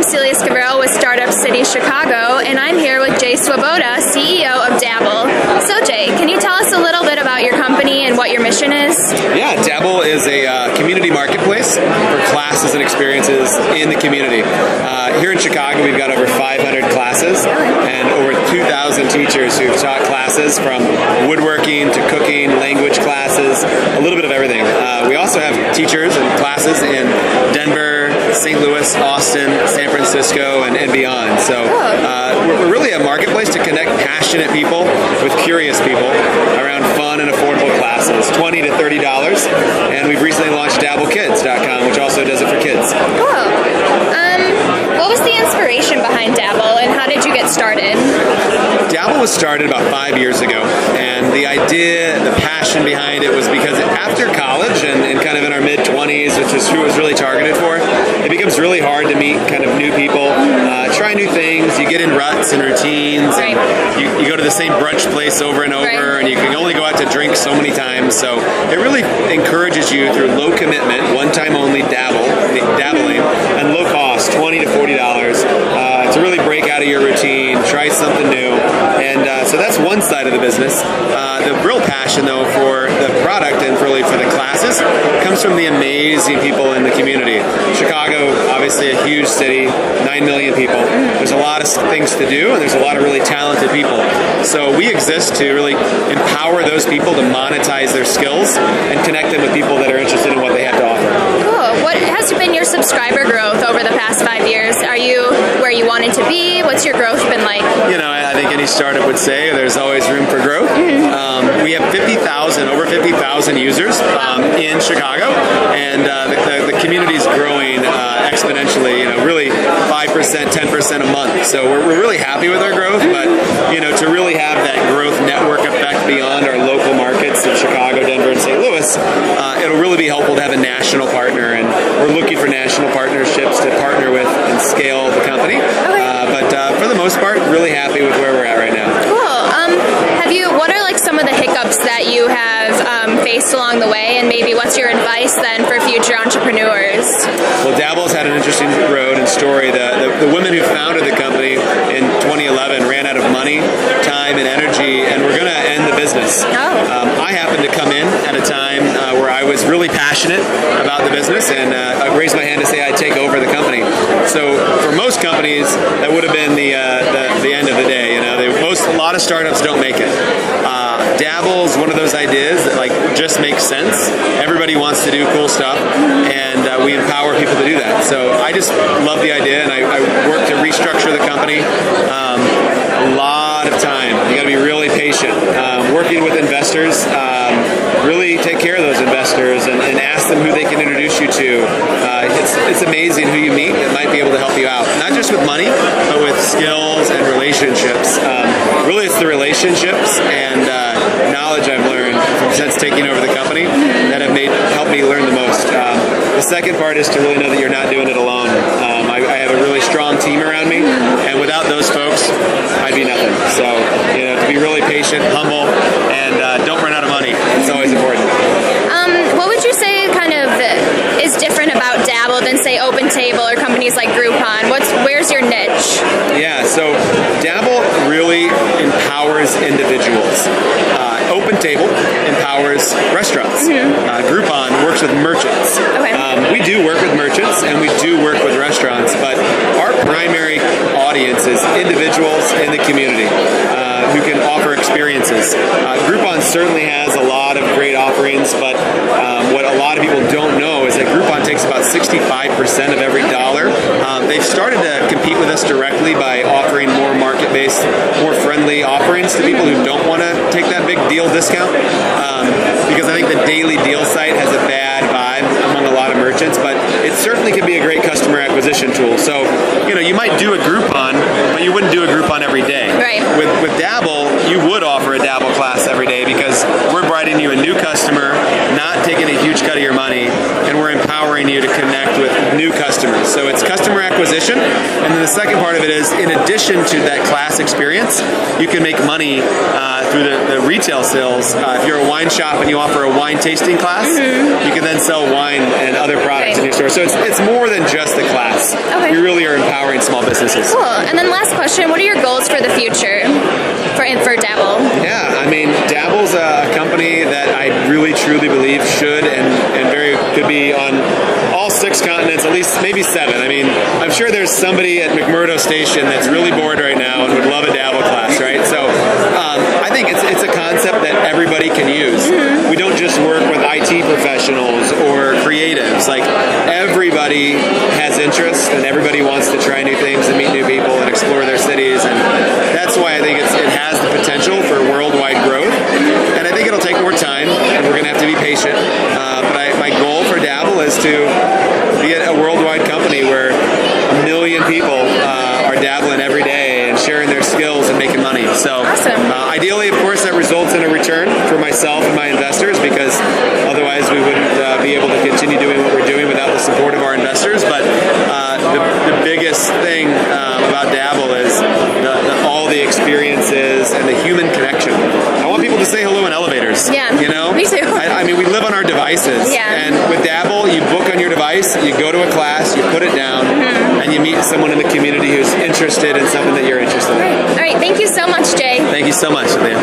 Cecilia Scavarro with Startup City Chicago, and I'm here with Jay Swoboda, CEO of Dabble. So Jay, can you tell us a little bit about your company and what your mission is? Yeah, Dabble is a community marketplace for classes and experiences in the community. Here in Chicago, we've got over 500 classes and over 2,000 teachers who've taught classes from woodworking to cooking, language classes, a little bit of everything. We also have teachers and classes in Denver, St. Louis, Austin, San Francisco, and beyond. So we're really a marketplace to connect passionate people with curious people around fun and affordable classes, $20 to $30. And we've recently launched BreakingVoices.com, which also does it for kids. Cool. What was the inspiration behind Dabble, and how did you get started? Dabble was started about 5 years ago, and the idea, the passion behind it was because after college and kind of in our mid-20s, which is who it was really targeted for, it becomes really hard to meet kind of new people, try new things, you get in ruts and routines, and you go to the same brunch place over and over, and you can only go out to drink so many times, so it really encourages you through low commitment, one-time only dabbling, and low cost, $20 to $40, to really break out of your routine, try something new, and so that's one side of the business. The real passion, though, for the product and really for the classes comes from the amazing people in the community. Chicago, obviously a huge city, 9 million people. There's a lot of things to do, and there's a lot of really talented people. So we exist to really empower those people to monetize their skills and connect them with people that are interested in what they have to offer. Cool. What has been your subscriber growth over the past 5 years? Are you where you wanted to be? What's your growth been like? You know, I think any startup would say there's always room for growth. We have over 50,000 users in Chicago, and the community is growing exponentially, really 5%, 10% a month. So we're really happy with our growth, but to really have that growth network effect beyond our local markets of Chicago, Denver, and St. Louis, it'll really be helpful to have a national partner, and we're looking for national partnerships to partner with and scale the company. But for the most part, really happy with where we're at right now. Cool. What are like some of the hiccups that you have faced along the way, and maybe what's your advice then for future entrepreneurs? Well, Dabble's had an interesting road and story. The women who founded the company in 2011 ran out of money, time, and energy, and were going to end the business. I happened to come in at a time where I was really passionate about the business, and I raised my hand to say I'd take over the company. So for most companies, that would have been the end of the day. A lot of startups don't make it. Dabble's one of those ideas that just makes sense. Everybody wants to do cool stuff, and we empower people to do that. So I just love the idea, and I work to restructure the company. A lot of time. You got to be really patient. Working with investors, really take care of those investors and ask them who they can introduce you to. It's amazing who you meet that might be able to help you out, not just with money, but with skills and relationships. Really, it's the relationships and knowledge I've learned since taking over the company that have helped me learn the most. The second part is to really know that you're not doing it alone. I have a really strong team around me, and without those folks, I'd be nothing. So, to be really patient, humble, and don't run out of money. It's always important. What would you say kind of is different about Dabble than, say, OpenTable or companies like Groupon? Where's your niche? Yeah, so Dabble really empowers individuals. OpenTable empowers restaurants. Groupon works with merchants. We do work with merchants, and we do work with restaurants, but our primary audience is individuals in the community who can offer experiences. Groupon certainly has a lot of great offerings, but what a lot of people don't know is that Groupon takes about 65% of every dollar. They've started to compete with us directly by offering more market-based, more friendly offerings to people who don't want to take that big deal discount, because I think the daily deal site has a bad vibe among a lot of merchants, but it certainly can be a great customer acquisition tool. So, you might do a Groupon, but you wouldn't do a Groupon every day. Right. With Dabble, you would offer a Dabble class every day because we're providing you a new customer, not taking a huge cut of your money, and we're empowering you to connect with new customers. So it's customer acquisition, and then the second part of it is, in addition to that class experience, you can make money through the retail sales. If you're a wine shop and you offer a wine tasting class, you can then sell wine and other products in your store. So it's more than just a class. Okay. We really are empowering small businesses. Cool. And then last question, what are your goals for the future for Dabble? Yeah, I mean, Dabble's a company that I really truly believe should and very could be on all 6 continents, at least maybe 7. I mean, I'm sure there's somebody at McMurdo Station that's really bored right now and would love a Dabble class, right? So I think it's a concept that everybody can use. Mm-hmm. We don't just work with IT professionals or creatives. Like, everybody has interest and everybody wants to try new things and meet new people and explore their cities, and that's why I think it has the potential for worldwide growth. And I think it'll take more time, and we're going to have to be patient. But my goal for Dabble is to be a worldwide company where 1 million people are dabbling every day and sharing their skills and making money. So awesome. Ideally, of course, that results in a return for myself and my investors, because otherwise we wouldn't be able to continue doing what we're doing without the support of our investors. But the biggest thing about Dabble is all the experiences and the human connection. I want people to say hello in elevators. Yeah, you know? Me too. I mean, we live on our devices. Yeah. And with Dabble, you book on your device, you go to a class, you put it down, and you meet someone in the community who's interested in something that you're interested in. All right. Thank you so much, Jay. Thank you so much, Leah.